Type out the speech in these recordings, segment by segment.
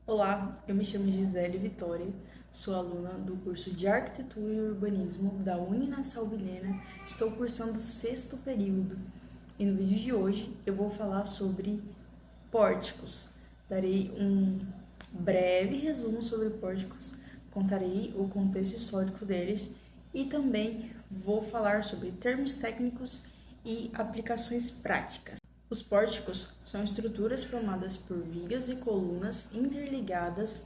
Olá, eu me chamo Gisele Vitória, sou aluna do curso de Arquitetura e Urbanismo da Uninassal Vilhena, estou cursando o 6º período e no vídeo de hoje eu vou falar sobre pórticos. Darei um breve resumo sobre pórticos, contarei o contexto histórico deles e também vou falar sobre termos técnicos e aplicações práticas. Os pórticos são estruturas formadas por vigas e colunas interligadas,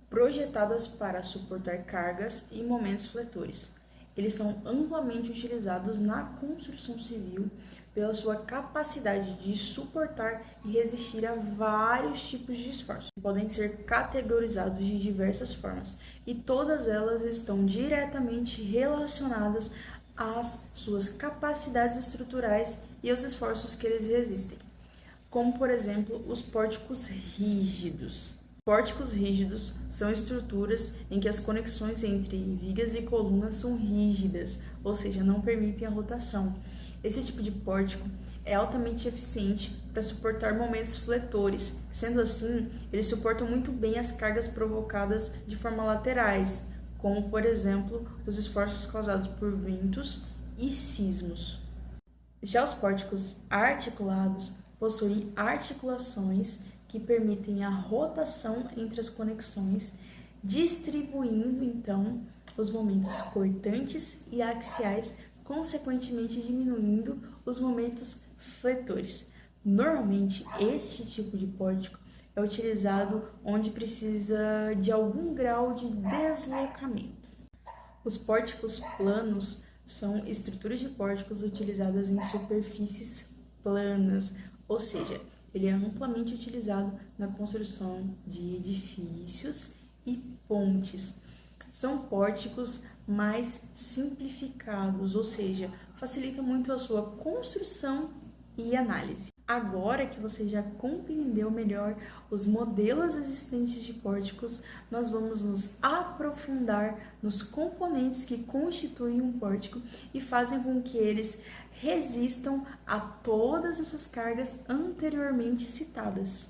projetadas para suportar cargas e momentos fletores. Eles são amplamente utilizados na construção civil pela sua capacidade de suportar e resistir a vários tipos de esforços. Podem ser categorizados de diversas formas e todas elas estão diretamente relacionadas às suas capacidades estruturais e aos esforços que eles resistem, como por exemplo os pórticos rígidos. Pórticos rígidos são estruturas em que as conexões entre vigas e colunas são rígidas, ou seja, não permitem a rotação. Esse tipo de pórtico é altamente eficiente para suportar momentos fletores, sendo assim, eles suportam muito bem as cargas provocadas de forma laterais, como por exemplo os esforços causados por ventos e sismos. Já os pórticos articulados possuem articulações que permitem a rotação entre as conexões, distribuindo então os momentos cortantes e axiais, consequentemente diminuindo os momentos fletores. Normalmente, este tipo de pórtico é utilizado onde precisa de algum grau de deslocamento. Os pórticos planos são estruturas de pórticos utilizadas em superfícies planas, ou seja, ele é amplamente utilizado na construção de edifícios e pontes. São pórticos mais simplificados, ou seja, facilita muito a sua construção e análise. Agora que você já compreendeu melhor os modelos existentes de pórticos, nós vamos nos aprofundar nos componentes que constituem um pórtico e fazem com que eles resistam a todas essas cargas anteriormente citadas.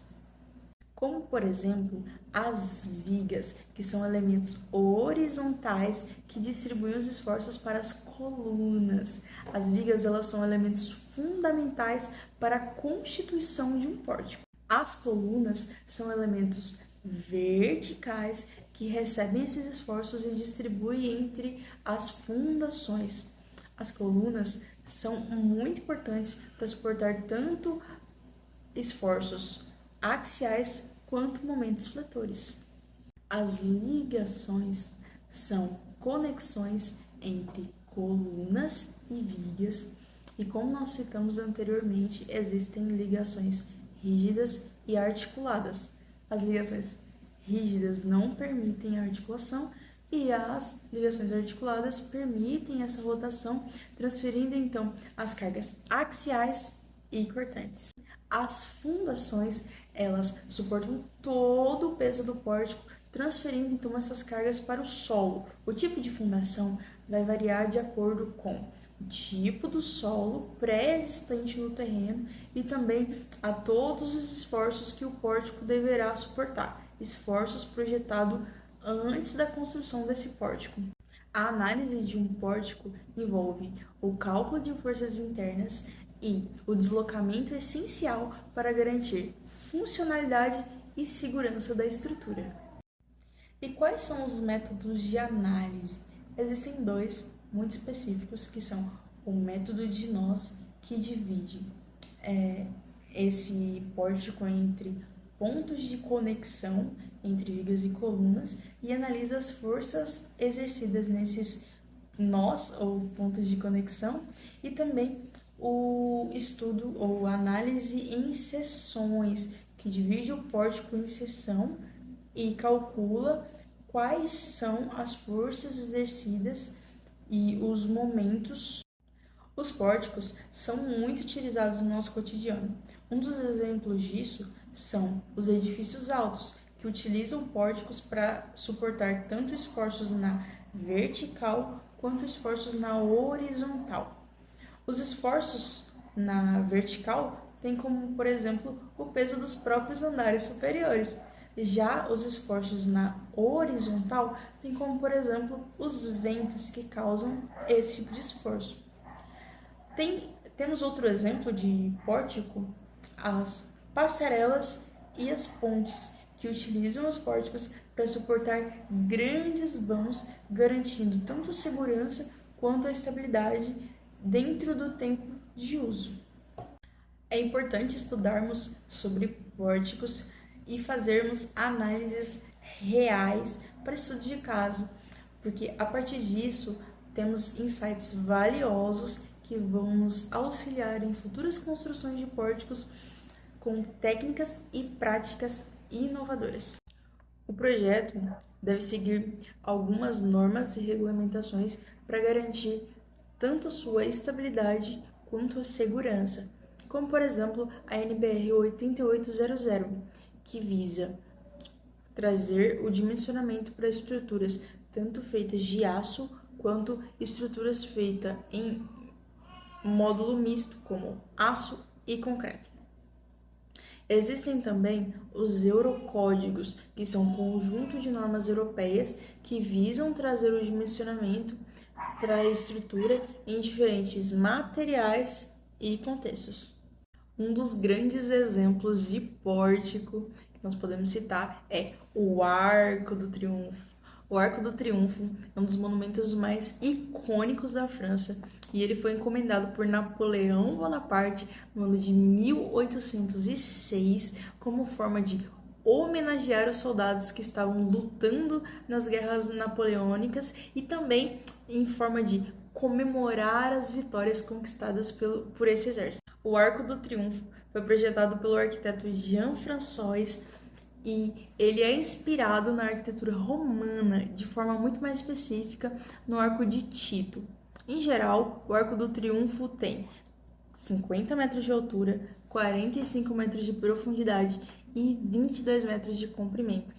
Como, por exemplo, as vigas, que são elementos horizontais que distribuem os esforços para as colunas. As vigas, elas são elementos fundamentais para a constituição de um pórtico. As colunas são elementos verticais que recebem esses esforços e distribuem entre as fundações. As colunas são muito importantes para suportar tanto esforços axiais quanto momentos fletores. As ligações são conexões entre colunas e vigas, e como nós citamos anteriormente, existem ligações rígidas e articuladas. As ligações rígidas não permitem a articulação e as ligações articuladas permitem essa rotação, transferindo então as cargas axiais e cortantes. As fundações, elas suportam todo o peso do pórtico, transferindo então essas cargas para o solo. O tipo de fundação vai variar de acordo com o tipo do solo pré-existente no terreno e também a todos os esforços que o pórtico deverá suportar, esforços projetados antes da construção desse pórtico. A análise de um pórtico envolve o cálculo de forças internas e o deslocamento essencial para garantir funcionalidade e segurança da estrutura. E quais são os métodos de análise? Existem dois muito específicos, que são o método de nós, que divide esse pórtico entre pontos de conexão entre vigas e colunas e analisa as forças exercidas nesses nós ou pontos de conexão, e também o estudo ou análise em seções, que divide o pórtico em seção e calcula quais são as forças exercidas e os momentos. Os pórticos são muito utilizados no nosso cotidiano. Um dos exemplos disso são os edifícios altos, que utilizam pórticos para suportar tanto esforços na vertical quanto esforços na horizontal. Os esforços na vertical têm como, por exemplo, o peso dos próprios andares superiores, Já os esforços na horizontal tem como, por exemplo, os ventos que causam esse tipo de esforço. Temos outro exemplo de pórtico, as passarelas e as pontes, que utilizam os pórticos para suportar grandes vãos, garantindo tanto segurança quanto a estabilidade dentro do tempo de uso. É importante estudarmos sobre pórticos e fazermos análises reais para estudo de caso, porque a partir disso temos insights valiosos que vão nos auxiliar em futuras construções de pórticos com técnicas e práticas inovadoras. O projeto deve seguir algumas normas e regulamentações para garantir tanto sua estabilidade quanto a segurança, como por exemplo a NBR 8800, que visa trazer o dimensionamento para estruturas tanto feitas de aço quanto estruturas feitas em módulo misto, como aço e concreto. Existem também os Eurocódigos, que são um conjunto de normas europeias que visam trazer o dimensionamento para a estrutura em diferentes materiais e contextos. Um dos grandes exemplos de pórtico que nós podemos citar é o Arco do Triunfo. O Arco do Triunfo é um dos monumentos mais icônicos da França e ele foi encomendado por Napoleão Bonaparte no ano de 1806 como forma de homenagear os soldados que estavam lutando nas guerras napoleônicas e também em forma de comemorar as vitórias conquistadas por esse exército. O Arco do Triunfo foi projetado pelo arquiteto Jean-François e ele é inspirado na arquitetura romana, de forma muito mais específica no Arco de Tito. Em geral, o Arco do Triunfo tem 50 metros de altura, 45 metros de profundidade e 22 metros de comprimento.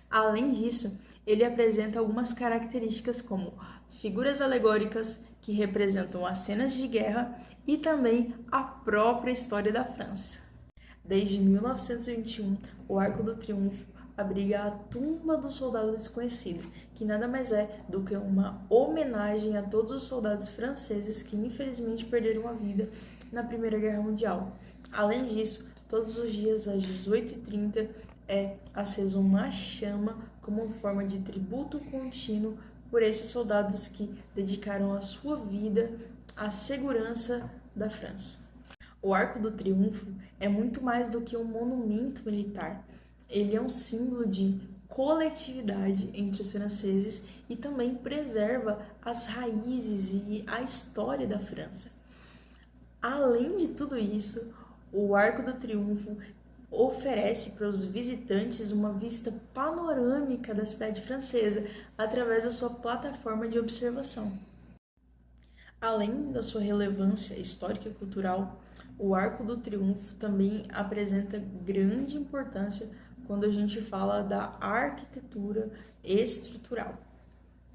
Além disso, ele apresenta algumas características como figuras alegóricas que representam as cenas de guerra e também a própria história da França. Desde 1921, o Arco do Triunfo abriga a Tumba do Soldado Desconhecido, que nada mais é do que uma homenagem a todos os soldados franceses que infelizmente perderam a vida na Primeira Guerra Mundial. Além disso, todos os dias às 18h30 é acesa uma chama como forma de tributo contínuo por esses soldados que dedicaram a sua vida à segurança da França. O Arco do Triunfo é muito mais do que um monumento militar. Ele é um símbolo de coletividade entre os franceses e também preserva as raízes e a história da França. Além de tudo isso, o Arco do Triunfo oferece para os visitantes uma vista panorâmica da cidade francesa através da sua plataforma de observação. Além da sua relevância histórica e cultural, o Arco do Triunfo também apresenta grande importância quando a gente fala da arquitetura estrutural.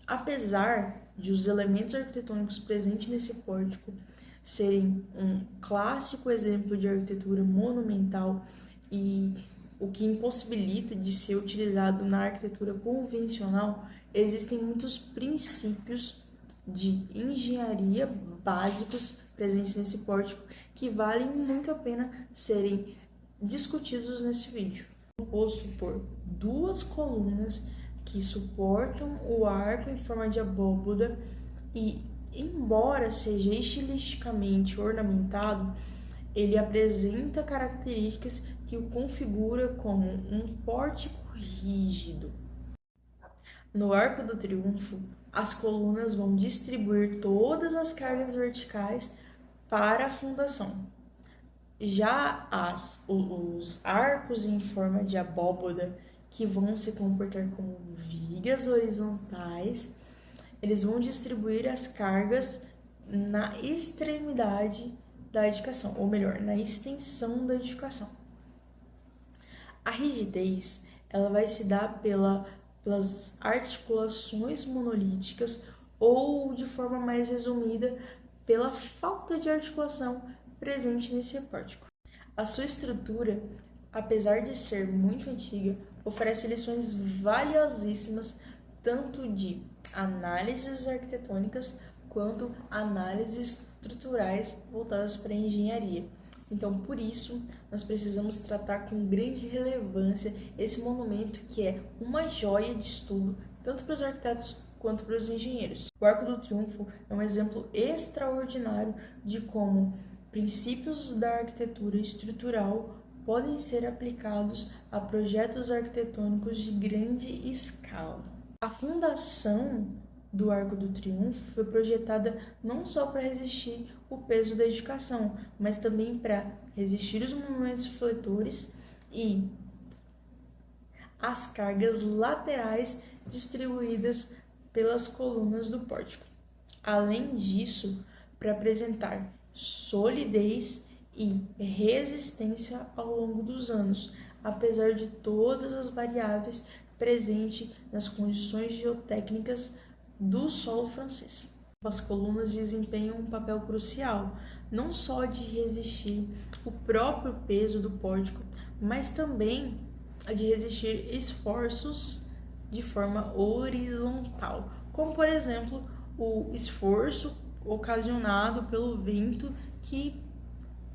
Apesar de os elementos arquitetônicos presentes nesse pórtico serem um clássico exemplo de arquitetura monumental e o que impossibilita de ser utilizado na arquitetura convencional, existem muitos princípios de engenharia básicos presentes nesse pórtico que valem muito a pena serem discutidos nesse vídeo. Composto por duas colunas que suportam o arco em forma de abóbada e, embora seja estilisticamente ornamentado, ele apresenta características que o configura como um pórtico rígido. No Arco do Triunfo, as colunas vão distribuir todas as cargas verticais para a fundação. Já os arcos em forma de abóbada, que vão se comportar como vigas horizontais, eles vão distribuir as cargas na extremidade da edificação, ou melhor, na extensão da edificação. A rigidez, ela vai se dar pelas articulações monolíticas ou, de forma mais resumida, pela falta de articulação presente nesse pórtico. A sua estrutura apesar de ser muito antiga, oferece lições valiosíssimas tanto de análises arquitetônicas quanto análises estruturais voltadas para a engenharia. Então, por isso, nós precisamos tratar com grande relevância esse monumento que é uma joia de estudo, tanto para os arquitetos quanto para os engenheiros. O Arco do Triunfo é um exemplo extraordinário de como princípios da arquitetura estrutural podem ser aplicados a projetos arquitetônicos de grande escala. A fundação do Arco do Triunfo foi projetada não só para resistir o peso da edificação, mas também para resistir os movimentos fletores e as cargas laterais distribuídas pelas colunas do pórtico. Além disso, para apresentar solidez e resistência ao longo dos anos, apesar de todas as variáveis presentes nas condições geotécnicas do solo francês. As colunas desempenham um papel crucial, não só de resistir o próprio peso do pórtico, mas também de resistir esforços de forma horizontal, como por exemplo o esforço ocasionado pelo vento que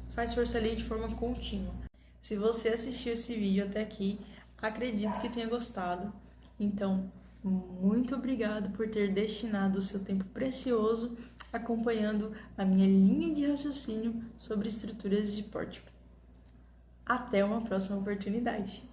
faz força ali de forma contínua. Se você assistiu esse vídeo até aqui, acredito que tenha gostado. Então, muito obrigado por ter destinado o seu tempo precioso acompanhando a minha linha de raciocínio sobre estruturas de pórtico. Até uma próxima oportunidade!